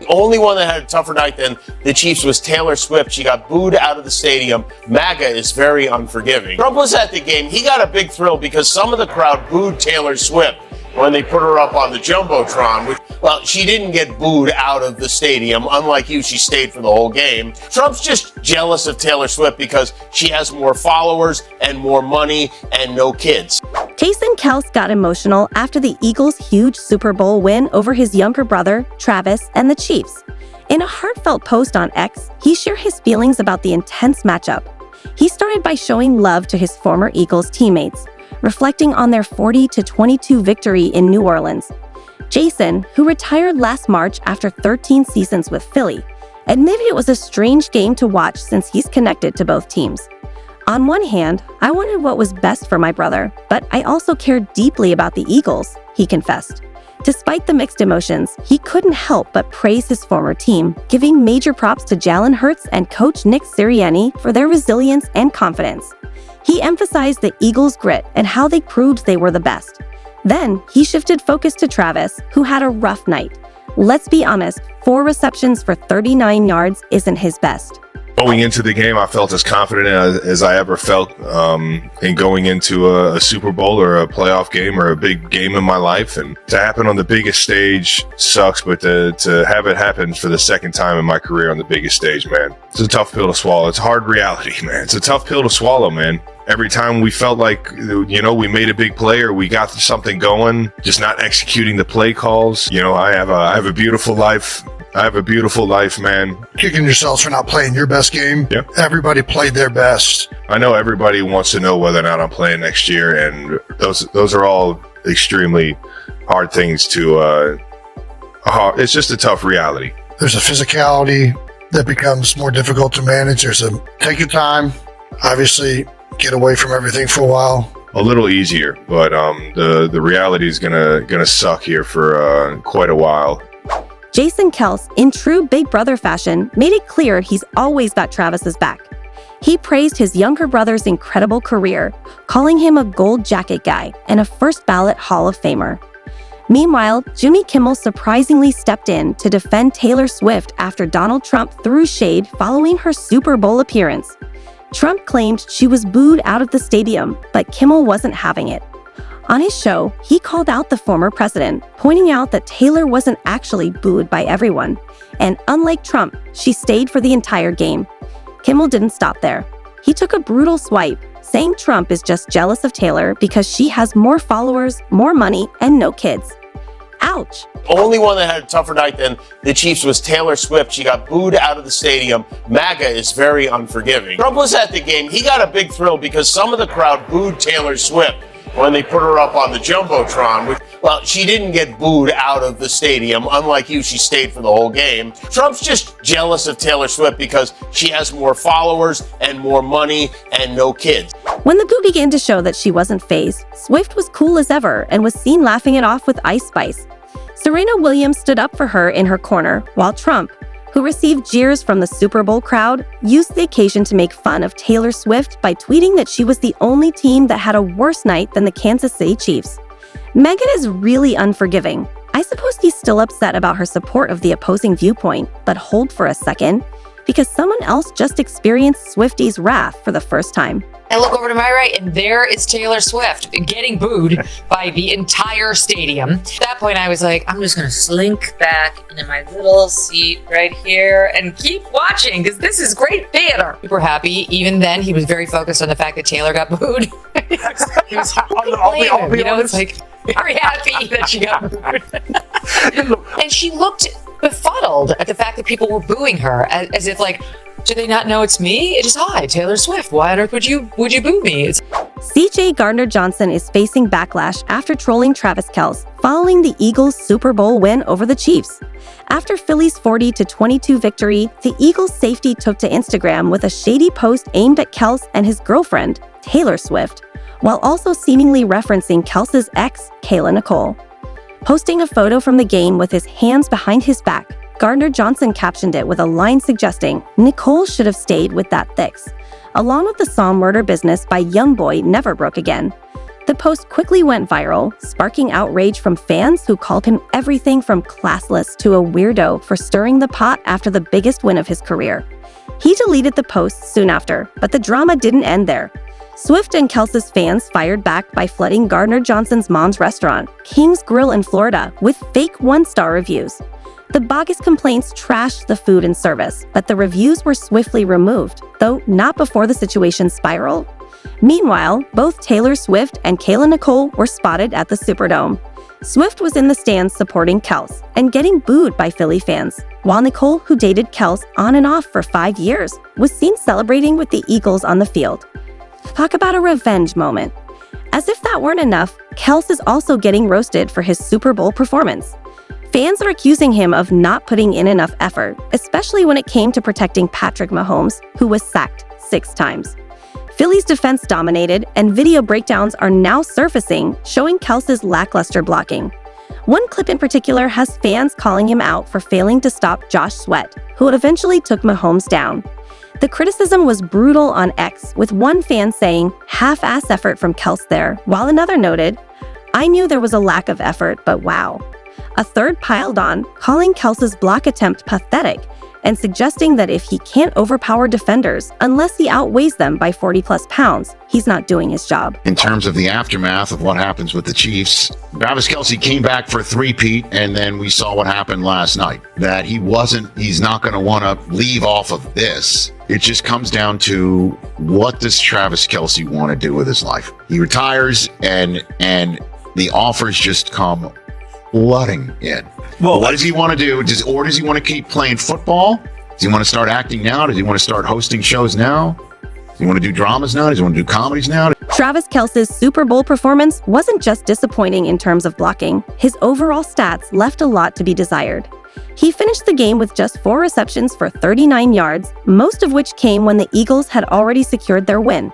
The only one that had a tougher night than the Chiefs was Taylor Swift. She got booed out of the stadium. MAGA is very unforgiving. Trump was at the game. He got a big thrill because some of the crowd booed Taylor Swift when they put her up on the Jumbotron. Well, she didn't get booed out of the stadium. Unlike you, she stayed for the whole game. Trump's just jealous of Taylor Swift because she has more followers and more money and no kids. Jason Kelce got emotional after the Eagles' huge Super Bowl win over his younger brother, Travis, and the Chiefs. In a heartfelt post on X, he shared his feelings about the intense matchup. He started by showing love to his former Eagles teammates, reflecting on their 40-22 victory in New Orleans. Jason, who retired last March after 13 seasons with Philly, admitted it was a strange game to watch since he's connected to both teams. On one hand, I wanted what was best for my brother, but I also cared deeply about the Eagles, he confessed. Despite the mixed emotions, he couldn't help but praise his former team, giving major props to Jalen Hurts and coach Nick Sirianni for their resilience and confidence. He emphasized the Eagles' grit and how they proved they were the best. Then, he shifted focus to Travis, who had a rough night. Let's be honest, 4 receptions for 39 yards isn't his best. Going into the game, I felt as confident as I ever felt in going into a Super Bowl or a playoff game or a big game in my life. And to happen on the biggest stage sucks, but to have it happen for the second time in my career on the biggest stage, man, it's a tough pill to swallow. It's a hard reality, man. It's a tough pill to swallow, man. Every time we felt like, we made a big play or we got something going, just not executing the play calls. I have a beautiful life. I have a beautiful life, man. Kicking yourselves for not playing your best game. Yeah. Everybody played their best. I know everybody wants to know whether or not I'm playing next year, and those are all extremely hard things to. It's just a tough reality. There's a physicality that becomes more difficult to manage. There's a take your time. Obviously, get away from everything for a while. A little easier, but the reality is gonna suck here for quite a while. Jason Kelce, in true Big Brother fashion, made it clear he's always got Travis's back. He praised his younger brother's incredible career, calling him a gold jacket guy and a first-ballot Hall of Famer. Meanwhile, Jimmy Kimmel surprisingly stepped in to defend Taylor Swift after Donald Trump threw shade following her Super Bowl appearance. Trump claimed she was booed out of the stadium, but Kimmel wasn't having it. On his show, he called out the former president, pointing out that Taylor wasn't actually booed by everyone. And unlike Trump, she stayed for the entire game. Kimmel didn't stop there. He took a brutal swipe, saying Trump is just jealous of Taylor because she has more followers, more money, and no kids. Ouch. The only one that had a tougher night than the Chiefs was Taylor Swift. She got booed out of the stadium. MAGA is very unforgiving. Trump was at the game. He got a big thrill because some of the crowd booed Taylor Swift when they put her up on the Jumbotron. Well, she didn't get booed out of the stadium. Unlike you, she stayed for the whole game. Trump's just jealous of Taylor Swift because she has more followers and more money and no kids. When the boo began to show that she wasn't fazed, Swift was cool as ever and was seen laughing it off with Ice Spice. Serena Williams stood up for her in her corner, while Trump, who received jeers from the Super Bowl crowd, used the occasion to make fun of Taylor Swift by tweeting that she was the only team that had a worse night than the Kansas City Chiefs. Megan is really unforgiving. I suppose he's still upset about her support of the opposing viewpoint, but hold for a second, because someone else just experienced Swifties' wrath for the first time. I look over to my right, and there is Taylor Swift getting booed by the entire stadium. At that point, I was like, I'm just going to slink back into my little seat right here and keep watching, because this is great theater. Super happy. Even then, he was very focused on the fact that Taylor got booed. He was I'll be honest. It's like, very happy that she got booed. And she looked befuddled at the fact that people were booing her, as if like, do they not know it's me? It is I, Taylor Swift. Why on earth would you boo me? CJ Gardner-Johnson is facing backlash after trolling Travis Kelce following the Eagles' Super Bowl win over the Chiefs. After Philly's 40-22 victory, the Eagles' safety took to Instagram with a shady post aimed at Kelce and his girlfriend, Taylor Swift, while also seemingly referencing Kelce's ex, Kayla Nicole. Posting a photo from the game with his hands behind his back, Gardner-Johnson captioned it with a line suggesting Nicole should have stayed with that Thix, along with the song Murder Business by Youngboy Never Broke Again. The post quickly went viral, sparking outrage from fans who called him everything from classless to a weirdo for stirring the pot after the biggest win of his career. He deleted the post soon after, but the drama didn't end there. Swift and Kelce's fans fired back by flooding Gardner Johnson's mom's restaurant, King's Grill in Florida, with fake one-star reviews. The bogus complaints trashed the food and service, but the reviews were swiftly removed, though not before the situation spiraled. Meanwhile, both Taylor Swift and Kayla Nicole were spotted at the Superdome. Swift was in the stands supporting Kelce and getting booed by Philly fans, while Nicole, who dated Kelce on and off for 5 years, was seen celebrating with the Eagles on the field. Talk about a revenge moment. As if that weren't enough, Kelce is also getting roasted for his Super Bowl performance. Fans are accusing him of not putting in enough effort, especially when it came to protecting Patrick Mahomes, who was sacked 6 times. Philly's defense dominated, and video breakdowns are now surfacing, showing Kelce's lackluster blocking. One clip in particular has fans calling him out for failing to stop Josh Sweat, who eventually took Mahomes down. The criticism was brutal on X, with one fan saying, "half-ass effort from Kelce there," while another noted, "I knew there was a lack of effort, but wow." A third piled on, calling Kelce's block attempt pathetic and suggesting that if he can't overpower defenders unless he outweighs them by 40-plus pounds, he's not doing his job. In terms of the aftermath of what happens with the Chiefs, Travis Kelce came back for a three-peat, and then we saw what happened last night. That he's not going to want to leave off of this. It just comes down to, what does Travis Kelce want to do with his life? He retires, and the offers just come flooding in. Well, what does he want to do? Or does he want to keep playing football? Does he want to start acting now? Does he want to start hosting shows now? Does he want to do dramas now? Does he want to do comedies now? Travis Kelce's Super Bowl performance wasn't just disappointing in terms of blocking. His overall stats left a lot to be desired. He finished the game with just 4 receptions for 39 yards, most of which came when the Eagles had already secured their win.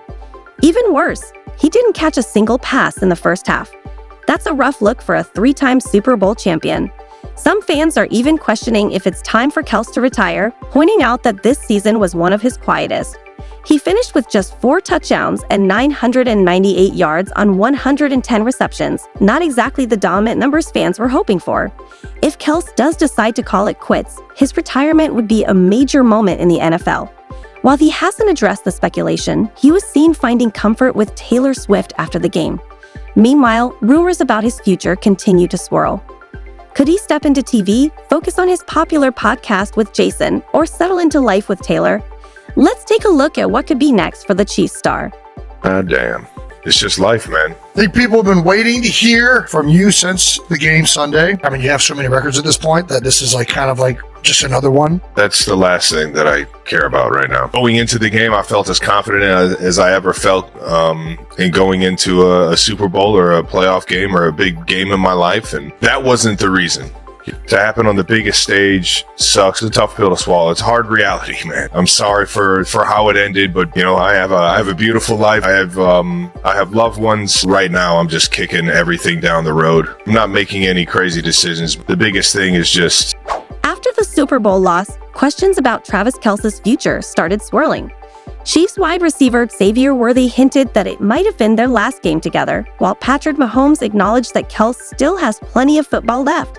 Even worse, he didn't catch a single pass in the first half. That's a rough look for a 3-time Super Bowl champion. Some fans are even questioning if it's time for Kelce to retire, pointing out that this season was one of his quietest. He finished with just 4 touchdowns and 998 yards on 110 receptions, not exactly the dominant numbers fans were hoping for. If Kelce does decide to call it quits, his retirement would be a major moment in the NFL. While he hasn't addressed the speculation, he was seen finding comfort with Taylor Swift after the game. Meanwhile, rumors about his future continue to swirl. Could he step into TV, focus on his popular podcast with Jason, or settle into life with Taylor? Let's take a look at what could be next for the Chiefs star. Damn. It's just life, man. I think people have been waiting to hear from you since the game Sunday. I mean, you have so many records at this point that this is kind of just another one. That's the last thing that I care about right now. Going into the game, I felt as confident as I ever felt in going into a Super Bowl or a playoff game or a big game in my life. And that wasn't the reason. To happen on the biggest stage sucks. It's a tough pill to swallow. It's hard reality, man. I'm sorry for how it ended, but I have a beautiful life. I have loved ones. Right now, I'm just kicking everything down the road. I'm not making any crazy decisions. The biggest thing is just... After the Super Bowl loss, questions about Travis Kelce's future started swirling. Chiefs wide receiver Xavier Worthy hinted that it might have been their last game together, while Patrick Mahomes acknowledged that Kelce still has plenty of football left.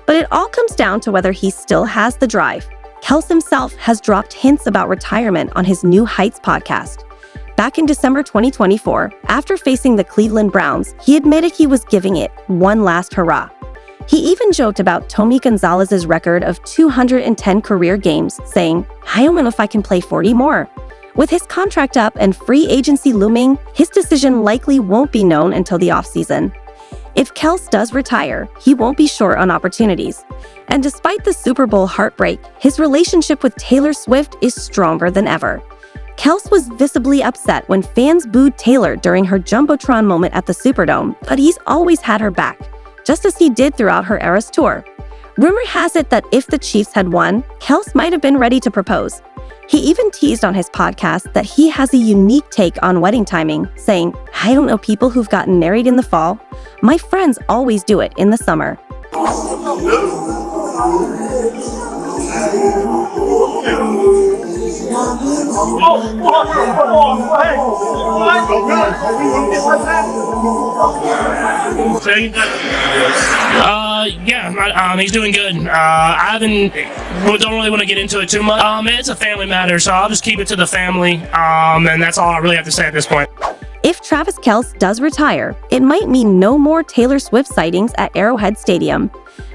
But it all comes down to whether he still has the drive. Kelce himself has dropped hints about retirement on his New Heights podcast. Back in December 2024, after facing the Cleveland Browns, he admitted he was giving it one last hurrah. He even joked about Tony Gonzalez's record of 210 career games, saying, "I don't know if I can play 40 more." With his contract up and free agency looming, his decision likely won't be known until the offseason. If Kelce does retire, he won't be short on opportunities. And despite the Super Bowl heartbreak, his relationship with Taylor Swift is stronger than ever. Kelce was visibly upset when fans booed Taylor during her Jumbotron moment at the Superdome, but he's always had her back, just as he did throughout her Eras tour. Rumor has it that if the Chiefs had won, Kelce might have been ready to propose. He even teased on his podcast that he has a unique take on wedding timing, saying, "I don't know people who've gotten married in the fall. My friends always do it in the summer." Yeah, he's doing good. Don't really want to get into it too much. It's a family matter, so I'll just keep it to the family. And that's all I really have to say at this point. If Travis Kelce does retire, it might mean no more Taylor Swift sightings at Arrowhead Stadium.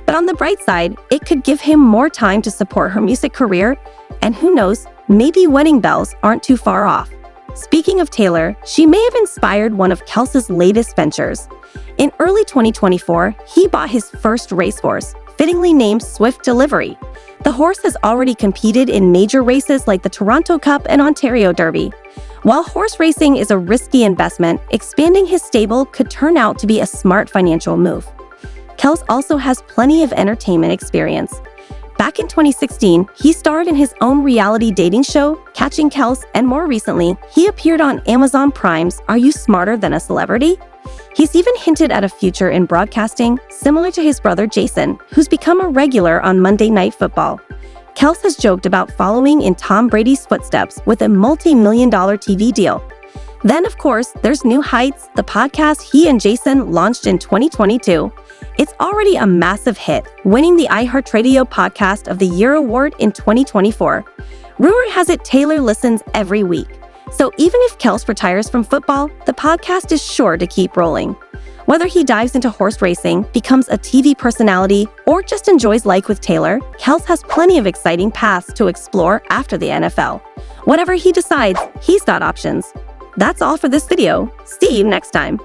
But on the bright side, it could give him more time to support her music career, and who knows, maybe wedding bells aren't too far off. Speaking of Taylor, she may have inspired one of Kelce's latest ventures. In early 2024, he bought his first racehorse, fittingly named Swift Delivery. The horse has already competed in major races like the Toronto Cup and Ontario Derby. While horse racing is a risky investment, expanding his stable could turn out to be a smart financial move. Kelce also has plenty of entertainment experience. Back in 2016, he starred in his own reality dating show, Catching Kelce, and more recently, he appeared on Amazon Prime's Are You Smarter Than a Celebrity? He's even hinted at a future in broadcasting, similar to his brother Jason, who's become a regular on Monday Night Football. Kelce has joked about following in Tom Brady's footsteps with a multi-million-dollar TV deal. Then, of course, there's New Heights, the podcast he and Jason launched in 2022. It's already a massive hit, winning the iHeartRadio Podcast of the Year award in 2024. Rumor has it Taylor listens every week. So even if Kelce retires from football, the podcast is sure to keep rolling. Whether he dives into horse racing, becomes a TV personality, or just enjoys life with Taylor, Kelce has plenty of exciting paths to explore after the NFL. Whatever he decides, he's got options. That's all for this video. See you next time.